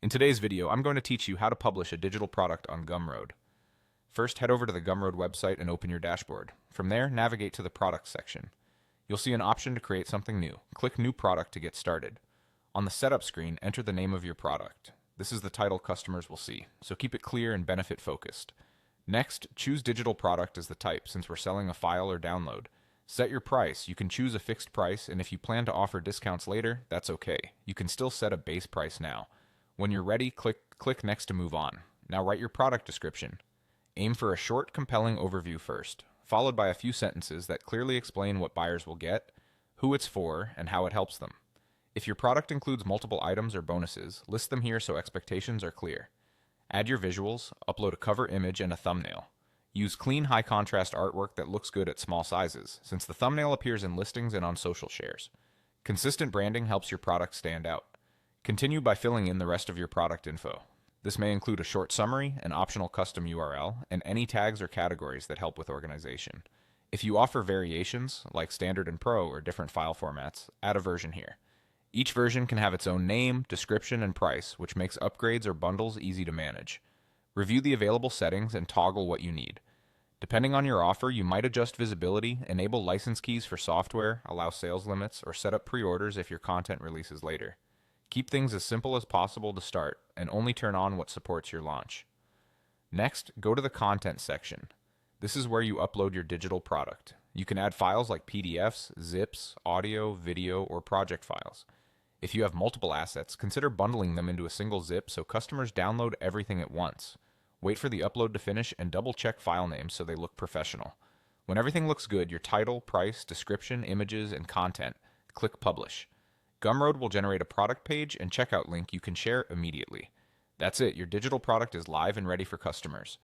In today's video, I'm going to teach you how to publish a digital product on Gumroad. First, head over to the Gumroad website and open your dashboard. From there, navigate to the Products section. You'll see an option to create something new. Click New Product to get started. On the Setup screen, enter the name of your product. This is the title customers will see, so keep it clear and benefit focused. Next, choose Digital Product as the type since we're selling a file or download. Set your price. You can choose a fixed price, and if you plan to offer discounts later, that's okay. You can still set a base price now. When you're ready, click Next to move on. Now write your product description. Aim for a short, compelling overview first, followed by a few sentences that clearly explain what buyers will get, who it's for, and how it helps them. If your product includes multiple items or bonuses, list them here so expectations are clear. Add your visuals, upload a cover image and a thumbnail. Use clean, high-contrast artwork that looks good at small sizes, since the thumbnail appears in listings and on social shares. Consistent branding helps your product stand out. Continue by filling in the rest of your product info. This may include a short summary, an optional custom URL, and any tags or categories that help with organization. If you offer variations, like Standard and Pro or different file formats, add a version here. Each version can have its own name, description, and price, which makes upgrades or bundles easy to manage. Review the available settings and toggle what you need. Depending on your offer, you might adjust visibility, enable license keys for software, allow sales limits, or set up pre-orders if your content releases later. Keep things as simple as possible to start, and only turn on what supports your launch. Next, go to the Content section. This is where you upload your digital product. You can add files like PDFs, zips, audio, video, or project files. If you have multiple assets, consider bundling them into a single zip so customers download everything at once. Wait for the upload to finish and double-check file names so they look professional. When everything looks good, your title, price, description, images, and content, click Publish. Gumroad will generate a product page and checkout link you can share immediately. That's it, your digital product is live and ready for customers.